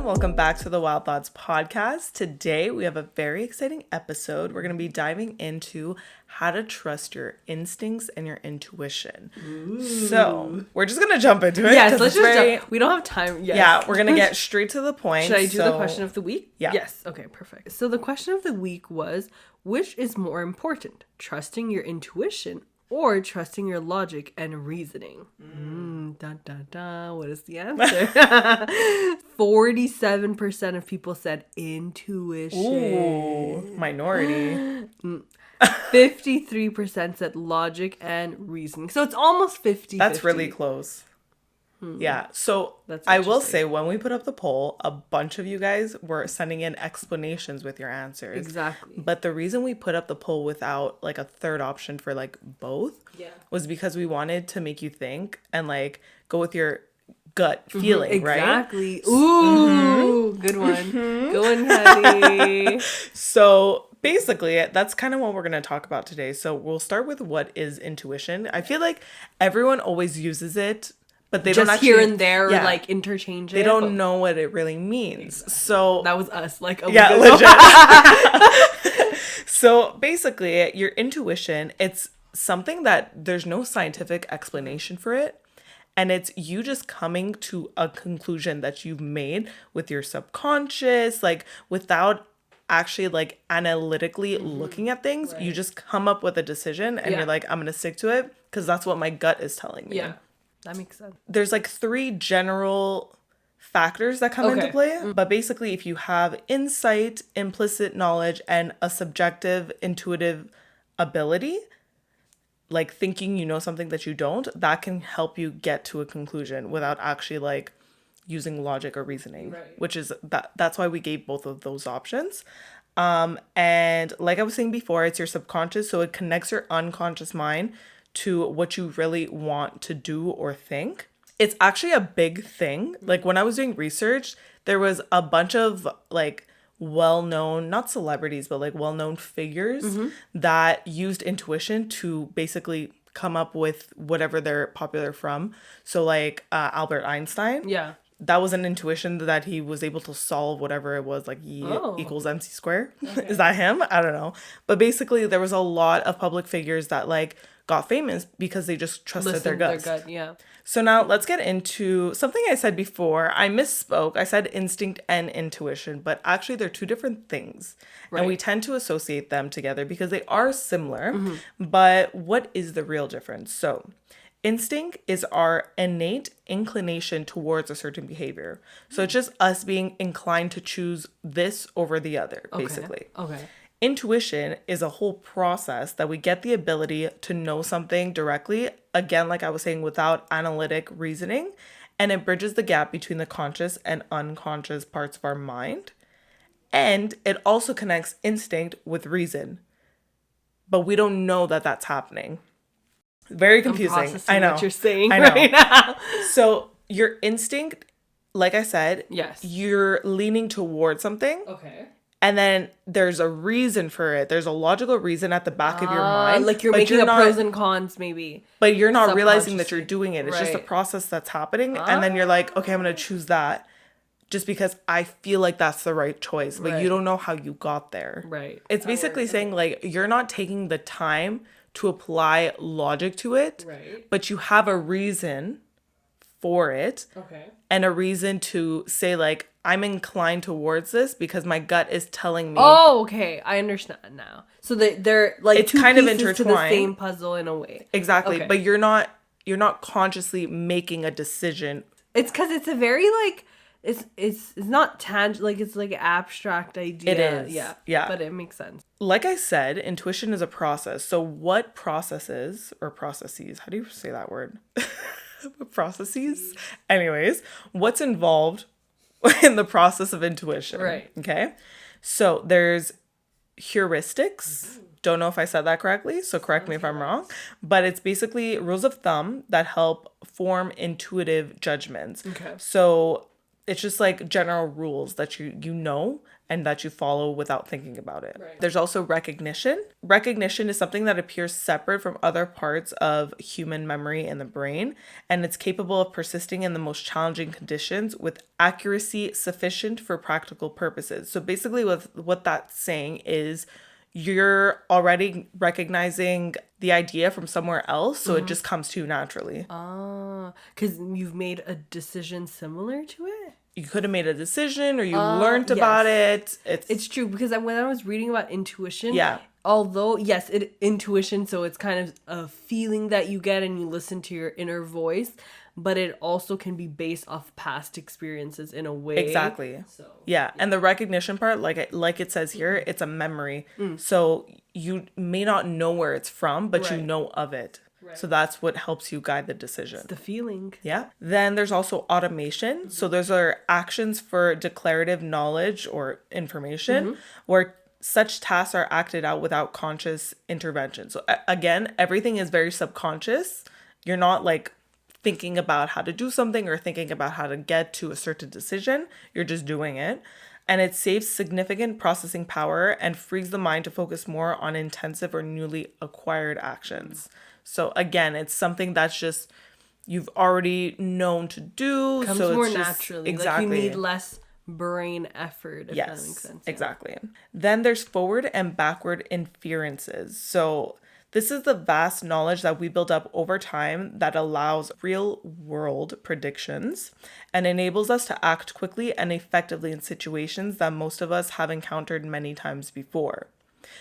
welcome back to the Wild Thoughts podcast. Today we have a very exciting episode. We're going to be diving into how to trust your instincts and your intuition. Ooh. So we're just going to jump into it. Yes, let's just jump. We don't have time. Yes. Yeah, we're going to get straight to the point. Should I do the question of the week? Yeah. Yes. Okay, perfect. So the question of the week was, which is more important, trusting your intuition or trusting your logic and reasoning? Dun, dun, dun. What is the answer? 47% of people said intuition. Ooh, minority. 53% said logic and reasoning. So it's almost 50-50. That's really close. Yeah, so I will say when we put up the poll, a bunch of you guys were sending in explanations with your answers. Exactly. But the reason we put up the poll without like a third option for like both was because we wanted to make you think and like go with your gut feeling, right? Exactly. Ooh, good one. Good one, honey. So basically, that's kind of what we're going to talk about today. So we'll start with what is intuition. I feel like everyone always uses it, but they don't actually, here and there, like interchange it. They don't know what it really means. Exactly. So that was us, like a legit. So basically, your intuition, it's something that there's no scientific explanation for it. And it's you just coming to a conclusion that you've made with your subconscious, like without actually like analytically looking at things. Right. You just come up with a decision and you're like, I'm going to stick to it because that's what my gut is telling me. Yeah. That makes sense. There's like 3 general factors that come into play. But basically, if you have insight, implicit knowledge, and a subjective, intuitive ability, like thinking you know something that you don't, that can help you get to a conclusion without actually like using logic or reasoning, which is that's why we gave both of those options. And like I was saying before, it's your subconscious. So it connects your unconscious mind to what you really want to do or think. It's actually a big thing. Like when I was doing research, there was a bunch of like well-known, not celebrities, but like well-known figures that used intuition to basically come up with whatever they're popular from. So like Albert Einstein. Yeah. That was an intuition that he was able to solve whatever it was, like E equals MC squared. Okay. Is that him? I don't know. But basically there was a lot of public figures that like got famous because they just trusted their guts. So now let's get into something I said before. I misspoke. I said instinct and intuition, but actually they're 2 different things. Right. And we tend to associate them together because they are similar. But what is the real difference? So instinct is our innate inclination towards a certain behavior. So it's just us being inclined to choose this over the other, basically. Okay. Intuition is a whole process that we get the ability to know something directly, again, like I was saying, without analytic reasoning, and it bridges the gap between the conscious and unconscious parts of our mind. And it also connects instinct with reason, but we don't know that that's happening. Very confusing. I know what you're saying right now. So your instinct, like I said, yes, you're leaning towards something. Okay. And then there's a reason for it. There's a logical reason at the back of your mind. Like you're making pros and cons, maybe. But you're not realizing that you're doing it. It's just a process that's happening. And then you're like, okay, I'm going to choose that just because I feel like that's the right choice. But you don't know how you got there. Right. It's basically saying like you're not taking the time to apply logic to it. Right. But you have a reason for it. Okay. And a reason to say like, I'm inclined towards this because my gut is telling me. Oh, okay. I understand now. So they're like it's 2 kind of pieces intertwined. To the same puzzle in a way. Exactly. Okay. But you're not consciously making a decision. It's because it's a very like it's not tangible, like it's like an abstract idea. It is. Yeah. But it makes sense. Like I said, intuition is a process. So what processes or processes? How do you say that word? Processes? Anyways, what's involved in the process of intuition? Right. Okay. So there's heuristics. Don't know if I said that correctly, so correct me if I'm wrong. But it's basically rules of thumb that help form intuitive judgments. Okay. So it's just like general rules that you know and that you follow without thinking about it. Right. There's also recognition. Recognition is something that appears separate from other parts of human memory in the brain, and it's capable of persisting in the most challenging conditions with accuracy sufficient for practical purposes. So basically what that's saying is you're already recognizing the idea from somewhere else, so it just comes to you naturally. Because you've made a decision similar to it? You could have made a decision or you learned about it. It's true, because when I was reading about intuition, Yeah. although, yes, intuition, so it's kind of a feeling that you get and you listen to your inner voice, but it also can be based off past experiences in a way. Exactly. Yeah. And the recognition part, like it says here, it's a memory. So you may not know where it's from, but you know of it. Right. So that's what helps you guide the decision. It's the feeling. Yeah. Then there's also automation. So those are actions for declarative knowledge or information where such tasks are acted out without conscious intervention. So again, everything is very subconscious. You're not like thinking about how to do something or thinking about how to get to a certain decision. You're just doing it. And it saves significant processing power and frees the mind to focus more on intensive or newly acquired actions. So again, it's something that's just you've already known to do. Comes so more it's naturally. Exactly. Like you need less brain effort, if that makes sense. Yeah. Exactly. Then there's forward and backward inferences. So this is the vast knowledge that we build up over time that allows real world predictions and enables us to act quickly and effectively in situations that most of us have encountered many times before.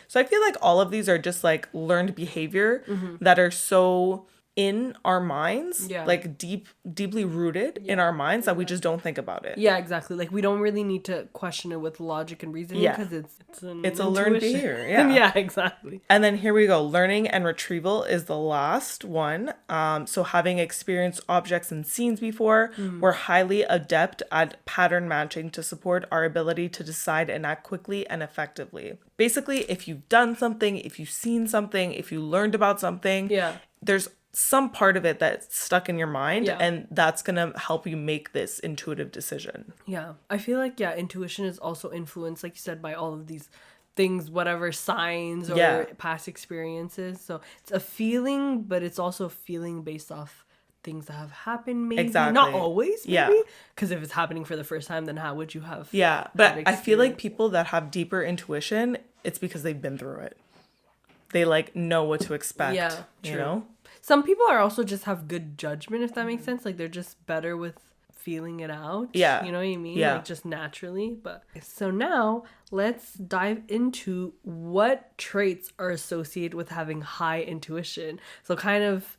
So I feel like all of these are just like learned behavior that are so in our minds, like deeply rooted in our minds that we just don't think about it. Yeah, exactly. Like we don't really need to question it with logic and reasoning because it's a learned behavior. Yeah. Yeah, exactly. And then here we go. Learning and retrieval is the last one. So having experienced objects and scenes before, we're highly adept at pattern matching to support our ability to decide and act quickly and effectively. Basically, if you've done something, if you've seen something, if you learned about something, there's some part of it that's stuck in your mind and that's gonna help you make this intuitive decision. Yeah, I feel like intuition is also influenced, like you said, by all of these things, whatever signs or past experiences. So it's a feeling, but it's also a feeling based off things that have happened, maybe not always, maybe, because if it's happening for the first time, then how would you have but I feel like people that have deeper intuition, it's because they've been through it. They like know what to expect. You know, some people are also just have good judgment, if that makes sense. Like they're just better with feeling it out. Yeah. You know what I mean? Yeah. Like just naturally. But so now let's dive into what traits are associated with having high intuition. So kind of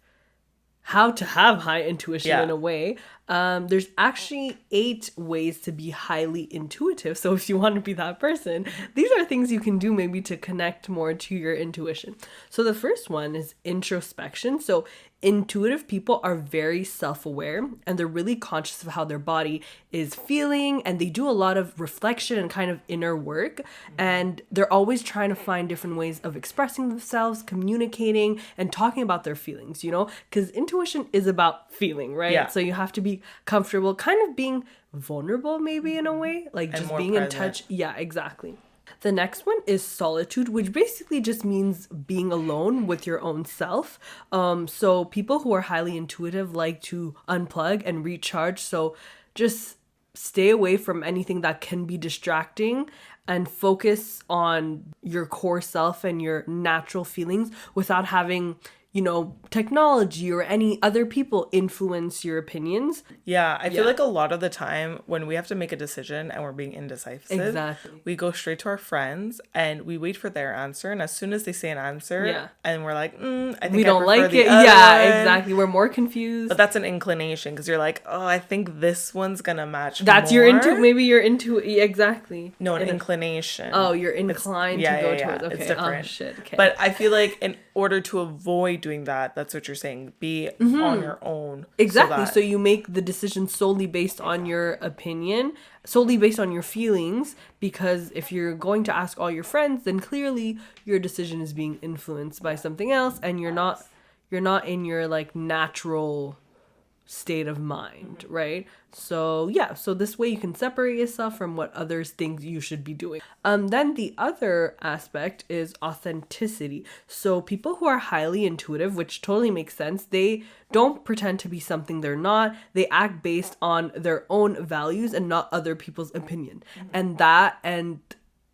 how to have high intuition in a way. There's actually 8 ways to be highly intuitive. So if you want to be that person, these are things you can do maybe to connect more to your intuition. So the first one is introspection. So intuitive people are very self-aware and they're really conscious of how their body is feeling, and they do a lot of reflection and kind of inner work, and they're always trying to find different ways of expressing themselves, communicating, and talking about their feelings, you know, because intuition is about feeling, right? So you have to be comfortable kind of being vulnerable maybe in a way, like just being present. In touch. Yeah, exactly. The next one is solitude, which basically just means being alone with your own self. So people who are highly intuitive like to unplug and recharge. So just stay away from anything that can be distracting and focus on your core self and your natural feelings without having, you know, technology or any other people influence your opinions. Yeah, I feel like a lot of the time when we have to make a decision and we're being indecisive, we go straight to our friends and we wait for their answer. And as soon as they say an answer and we're like, I think we don't like it. Yeah, exactly. We're more confused. But that's an inclination because you're like, oh, I think this one's going to match That's more. Maybe you're into, exactly. No, an inclination. Oh, you're inclined to go towards. Okay. It's different. Oh, shit. Okay. But I feel like in order to avoid doing that, that's what you're saying, be on your own. Exactly. So you make the decision solely based on your opinion, solely based on your feelings, because if you're going to ask all your friends, then clearly your decision is being influenced by something else, and you're not in your like natural state of mind, right? So yeah, so this way you can separate yourself from what others think you should be doing. Then the other aspect is authenticity. So people who are highly intuitive, which totally makes sense, they don't pretend to be something they're not. They act based on their own values and not other people's opinion. And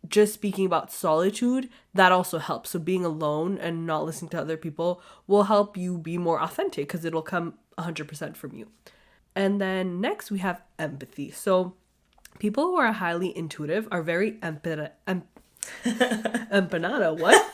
just speaking about solitude, that also helps. So being alone and not listening to other people will help you be more authentic because it'll come 100% from you. And then next we have empathy. So people who are highly intuitive are very empanada, what?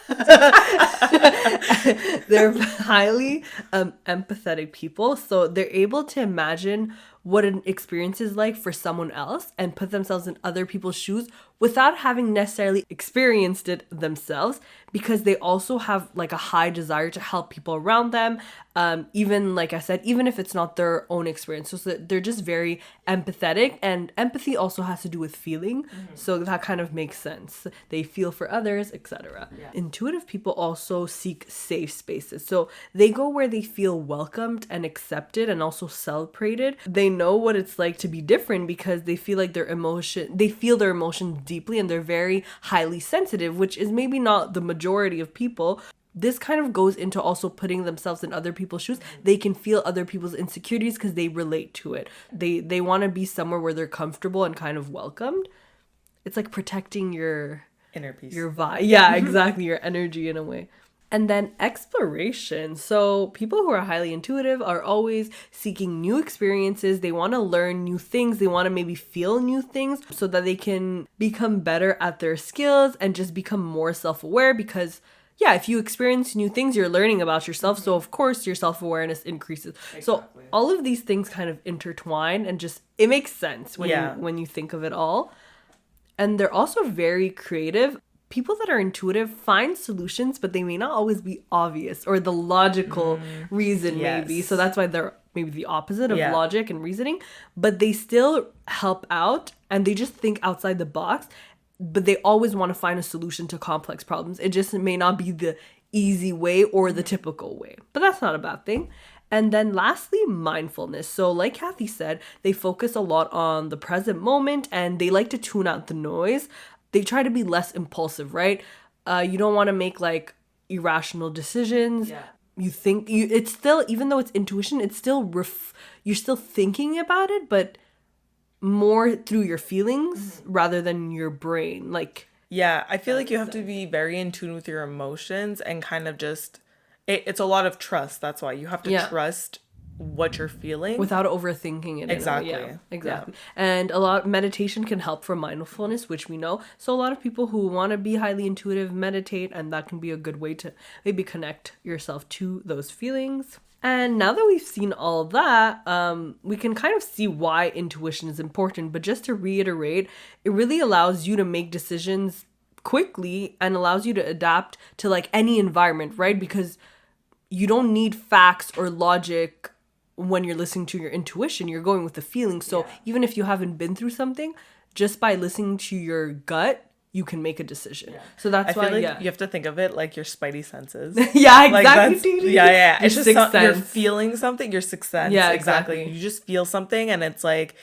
They're highly empathetic people. So they're able to imagine what an experience is like for someone else and put themselves in other people's shoes without having necessarily experienced it themselves, because they also have like a high desire to help people around them. Even like I said, even if it's not their own experience. So they're just very empathetic, and empathy also has to do with feeling. So that kind of makes sense. They feel for others, etc. Yeah. Intuitive people also seek safe spaces. So they go where they feel welcomed and accepted and also celebrated. They know what it's like to be different because they feel like they feel their emotions deeply, and they're very highly sensitive, which is maybe not the majority of people. This kind of goes into also putting themselves in other people's shoes. They can feel other people's insecurities because they relate to it. They want to be somewhere where they're comfortable and kind of welcomed. It's like protecting your inner peace, your vibe. Yeah, exactly. Your energy in a way. And then exploration. So people who are highly intuitive are always seeking new experiences. They want to learn new things. They want to maybe feel new things so that they can become better at their skills and just become more self-aware, because yeah, if you experience new things, you're learning about yourself. So of course your self-awareness increases. Exactly. So all of these things kind of intertwine, and just, it makes sense when you think of it all. And they're also very creative. People that are intuitive find solutions, but they may not always be obvious or the logical reason, maybe. So that's why they're maybe the opposite of logic and reasoning, but they still help out and they just think outside the box, but they always want to find a solution to complex problems. It just may not be the easy way or the typical way, but that's not a bad thing. And then lastly, mindfulness. So like Kathy said, they focus a lot on the present moment and they like to tune out the noise. They try to be less impulsive, right? You don't want to make like irrational decisions. Yeah. It's still, even though it's intuition, it's still, you're still thinking about it, but more through your feelings rather than your brain. Like, yeah, I feel like you have to be very in tune with your emotions and kind of just, it's a lot of trust. That's why you have to trust what you're feeling without overthinking it. Exactly. Exactly. Yeah. And a lot meditation can help for mindfulness, which we know. So a lot of people who want to be highly intuitive meditate, and that can be a good way to maybe connect yourself to those feelings. And now that we've seen all that, we can kind of see why intuition is important. But just to reiterate, it really allows you to make decisions quickly and allows you to adapt to like any environment, right? Because you don't need facts or logic when you're listening to your intuition. You're going with the feeling. So even if you haven't been through something, just by listening to your gut, you can make a decision. Yeah. So that's why you have to think of it like your spidey senses. Yeah, exactly. Like yeah. It's just you're feeling something, your sixth sense. Yeah, exactly. You just feel something, and it's like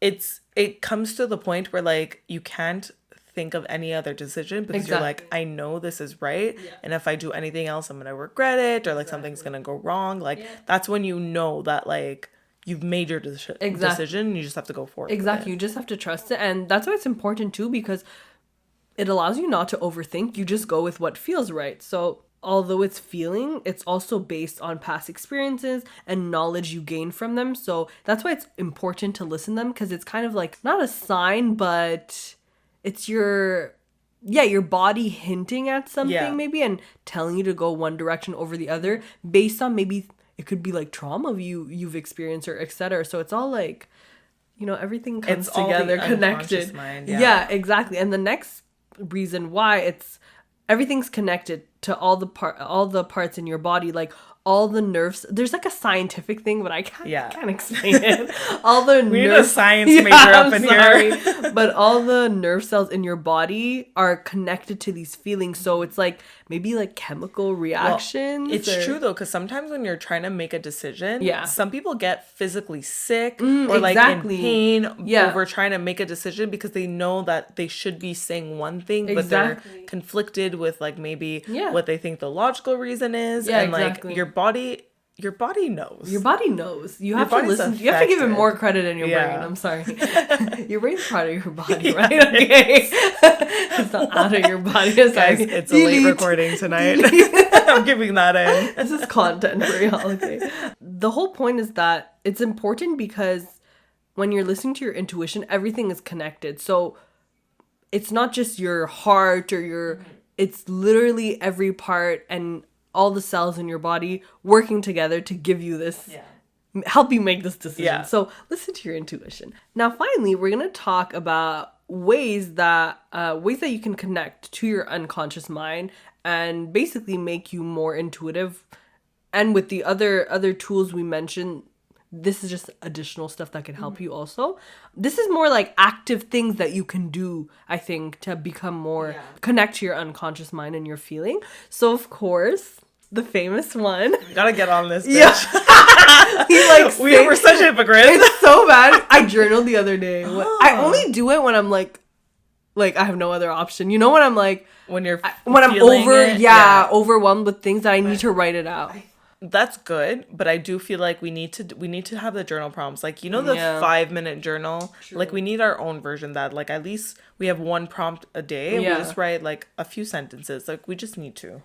it comes to the point where like you can't think of any other decision because you're like, I know this is right, and if I do anything else I'm gonna regret it, or like something's gonna go wrong. Like that's when you know that like you've made your decision, you just have to go for it. You just have to trust it. And that's why it's important too, because it allows you not to overthink. You just go with what feels right. So although it's feeling, it's also based on past experiences and knowledge you gain from them. So that's why it's important to listen to them, because it's kind of like not a sign, but it's your body hinting at something maybe and telling you to go one direction over the other based on, maybe it could be like trauma you've experienced or etc. So it's all like, everything comes together, connected. Mind, yeah, exactly. And the next reason why everything's connected to all the parts in your body, like all the nerves. There's like a scientific thing, but I can't explain it. All the we need a science major up in here. But all the nerve cells in your body are connected to these feelings. So it's like maybe like chemical reactions. Well, it's true though, because sometimes when you're trying to make a decision, some people get physically sick or like in pain over trying to make a decision because they know that they should be saying one thing, but they're conflicted with like maybe what they think the logical reason is, and like your body knows. Your body knows. You have to listen. You have to give it more credit in your brain. I'm sorry. Your brain's part of your body, right? Okay. It's not out of your body. Guys, it's a late recording tonight. I'm giving that in. This is content for y'all. Okay. The whole point is that it's important because when you're listening to your intuition, everything is connected. So it's not just your heart or your... It's literally every part and all the cells in your body working together to give you this, help you make this decision. Yeah. So listen to your intuition. Now, finally, we're going to talk about ways that you can connect to your unconscious mind and basically make you more intuitive. And with the other tools we mentioned, this is just additional stuff that can help you also. This is more like active things that you can do, I think, to become more, connect to your unconscious mind and your feeling. So, of course, the famous one. You gotta get on this, bitch. Yeah. We're such hypocrites. It's so bad. I journaled the other day. I only do it when I'm like I have no other option. You know when I'm like... When I'm overwhelmed with things that I need to write it out. That's good, but I do feel like we need to have the journal prompts. Like, you know, the 5-minute journal? True. Like, we need our own version that, like, at least we have one prompt a day. And we just write, like, a few sentences. Like, we just need to.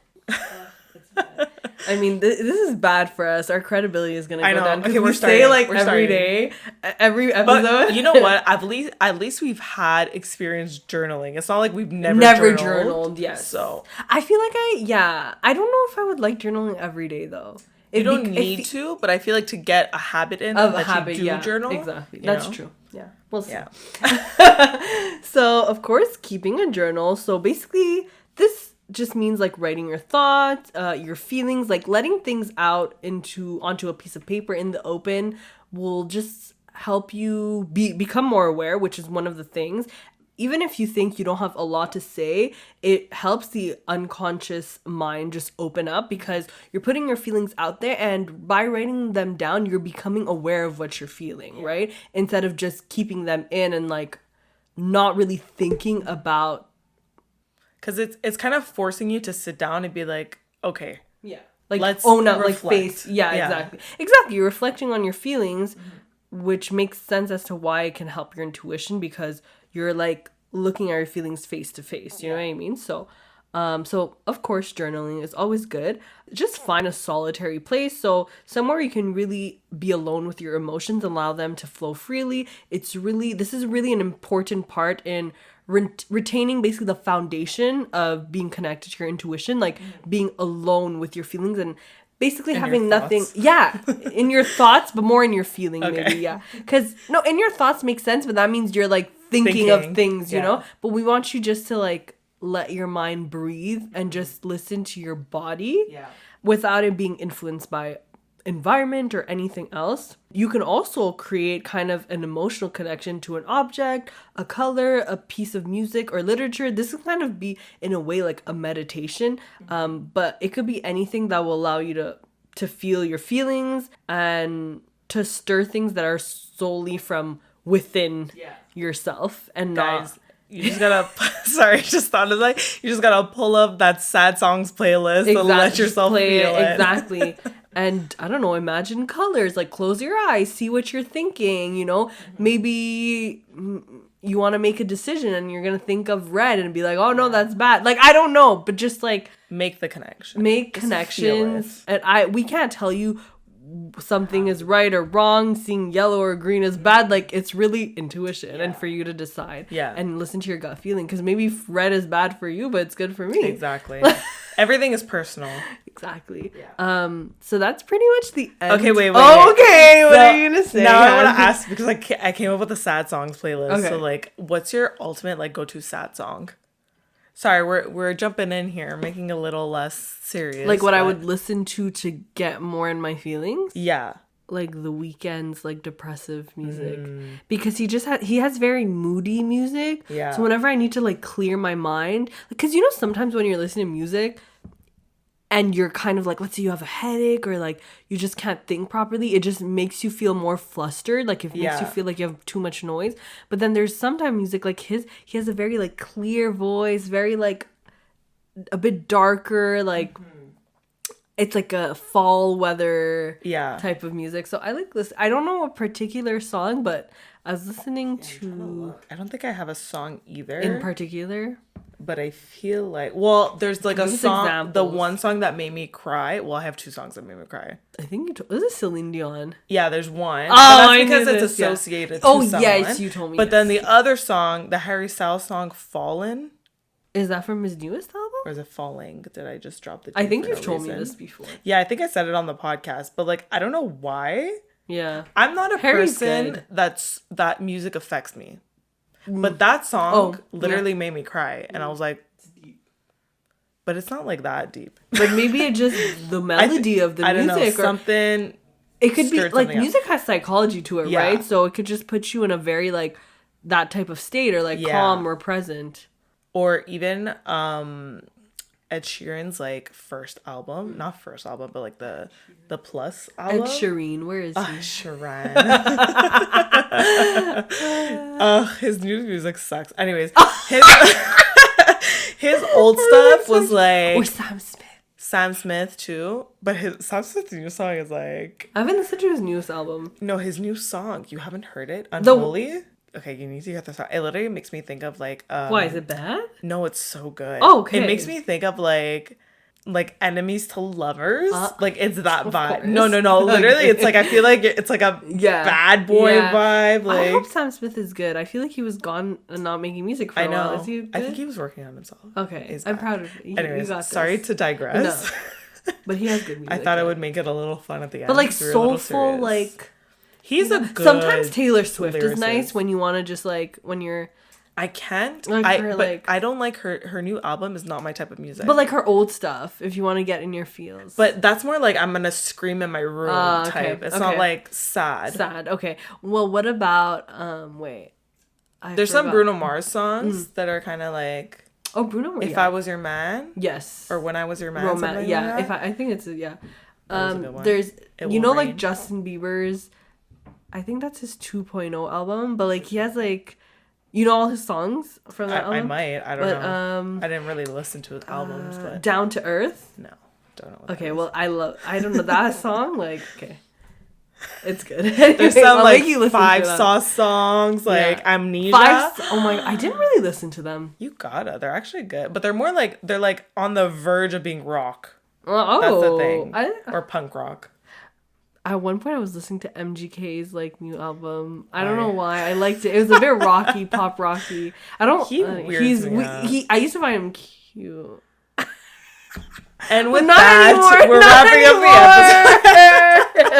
I mean, this is bad for us. Our credibility is going to go down. Okay, we're every day, every episode. But you know what? At least we've had experience journaling. It's not like we've never journaled. Yes. So I feel like I don't know if I would like journaling every day though. You don't need to, but I feel like to get a habit in you journal. Exactly. That's true. Yeah. We'll see. Yeah. So, of course, keeping a journal. So basically, this just means like writing your thoughts, your feelings, like letting things out onto a piece of paper in the open will just help you become more aware, which is one of the things. Even if you think you don't have a lot to say, it helps the unconscious mind just open up because you're putting your feelings out there, and by writing them down, you're becoming aware of what you're feeling, right? Instead of just keeping them in and like not really thinking about. Because it's kind of forcing you to sit down and be like, okay. Yeah. Like, let's own up, reflect. Like face. Yeah, exactly. Exactly. You're reflecting on your feelings, which makes sense as to why it can help your intuition because you're like looking at your feelings face to face. You know what I mean? So of course, journaling is always good. Just find a solitary place. So somewhere you can really be alone with your emotions, allow them to flow freely. This is really an important part in retaining basically the foundation of being connected to your intuition, like being alone with your feelings and basically having nothing in your thoughts, but more in your feeling. Maybe because in your thoughts makes sense, but that means you're like thinking of things, you know. But we want you just to like let your mind breathe and just listen to your body without it being influenced by environment or anything else. You can also create kind of an emotional connection to an object, a color, a piece of music or literature. This can kind of be in a way like a meditation, but it could be anything that will allow you to feel your feelings and to stir things that are solely from within yourself and not. You just gotta, sorry, just thought of like, you just gotta pull up that sad songs playlist and let yourself feel it. Exactly. And I don't know, imagine colors, like close your eyes, see what you're thinking, you know, maybe you want to make a decision and you're going to think of red and be like, oh no, that's bad. Like, I don't know, but just like make the connection. Make connections. And we can't tell you something is right or wrong, seeing yellow or green is bad. Like, it's really intuition and for you to decide and listen to your gut feeling, because maybe red is bad for you but it's good for me. Exactly. Everything is personal. Exactly. So that's pretty much the end. Okay, wait. Okay, so what are you gonna say? Now I want to ask, because I came up with a sad songs playlist. Okay. So like, what's your ultimate like go-to sad song? Sorry, we're jumping in here, making it a little less serious. Like what I would listen to get more in my feelings? Yeah. Like The Weeknd's like depressive music. Because he has very moody music. Yeah. So whenever I need to like clear my mind, because you know sometimes when you're listening to music and you're kind of like, let's say you have a headache or like you just can't think properly, it just makes you feel more flustered. Like it makes you feel like you have too much noise. But then there's sometimes music like he has a very like clear voice, very like a bit darker, like it's like a fall weather type of music. So I like this. I don't know a particular song, but I was listening to... I don't think I have a song either. In particular? But I feel like... Well, there's like a song... Examples. The one song that made me cry... Well, I have two songs that made me cry. I think was it Celine Dion? Yeah, there's one. Oh, that's because it's associated to someone. Yes, you told me. But then the other song, the Harry Styles song, Fallen... Is that from his newest album? Or is it Falling? Did I just drop the I think you've told me this before. Yeah, I think I said it on the podcast. But like, I don't know why... Yeah. I'm not a person that music affects me. But that song literally made me cry. And I was like, it's deep. But it's not like that deep. But maybe it just the melody of the music. I don't know, something. It could be like music has psychology to it, right? So it could just put you in a very like that type of state or like calm or present. Or even Ed Sheeran's like first album, not first album, but like the Plus album. Ed Sheeran, where is he? Sheeran. His new music sucks. Anyways, his old stuff was like... Or Sam Smith. Sam Smith too, but Sam Smith's new song is like... I haven't listened to his newest album. No, his new song. You haven't heard it? Unholy? Okay, you need to get this out. It literally makes me think of like... Why, is it bad? No, it's so good. Oh, okay. It makes me think of like enemies to lovers. Like it's that vibe. Course. No. Literally, it's like I feel like it's like a bad boy vibe. Like, I hope Sam Smith is good. I feel like he was gone and not making music for a while. Is he good? I think he was working on himself. Okay, I'm proud of him. Anyways, sorry to digress. No. But he has good music. I thought it would make it a little fun at the end. But like soulful, like... He's a good... Sometimes Taylor Swift is lyricist. Nice when you want to just like... When you're... I can't. Like but I don't like her new album is not my type of music. But like her old stuff, if you want to get in your feels. But that's more like I'm gonna scream in my room type. It's not like sad. Sad. Okay. Well, what about There's some Bruno Mars songs that are kind of like... Oh, Bruno Mars. If I Was Your Man. Yes. Or When I Was Your Man. Yeah. Like I think it's one. There's Rain. Like Justin Bieber's. I think that's his 2.0 album, but like he has like. You know all his songs from that album? I might. I don't know. I didn't really listen to his albums, but... Down to Earth? No. Don't know what Okay, well, I don't know that song. Like, okay. It's good. There's some like 5 Sauce songs, like Amnesia. Oh my... I didn't really listen to them. You gotta. They're actually good. But they're more like... They're like on the verge of being rock. Oh. That's the thing. Or punk rock. At one point, I was listening to MGK's like new album. I don't know why I liked it. It was a bit rocky, pop rocky. I don't. I used to find him cute. And with that, we're wrapping up the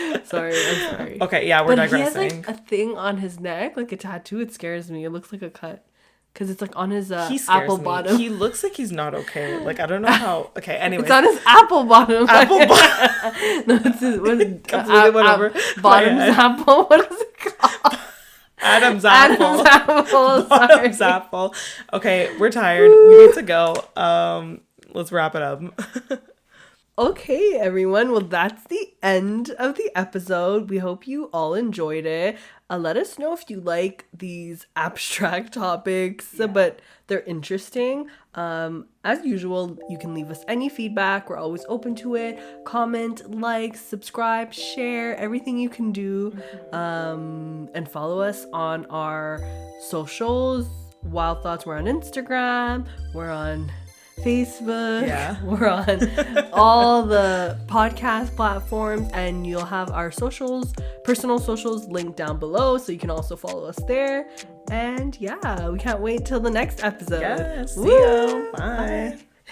episode. Sorry, I'm sorry. Okay, yeah, we're digressing. He has like a thing on his neck, like a tattoo. It scares me. It looks like a cut. Because it's like on his apple bottom. He looks like he's not okay. Like, I don't know how. Okay, anyway. It's on his apple bottom. Apple bottom. No, it's his... Completely went over. Bottom's apple. What is it called? Adam's apple. Adam's apple. Bottom's apple. Okay, we're tired. We need to go. Let's wrap it up. Okay, everyone. Well, that's the end of the episode. We hope you all enjoyed it. Let us know if you like these abstract topics, but they're interesting. As usual, you can leave us any feedback. We're always open to it. Comment, like, subscribe, share, everything you can do. And follow us on our socials. Wild Thoughts, we're on Instagram. We're on Facebook. Yeah. We're on all the podcast platforms, and you'll have our socials, personal socials, linked down below, so you can also follow us there. And yeah, we can't wait till the next episode. Yes. See you. Bye.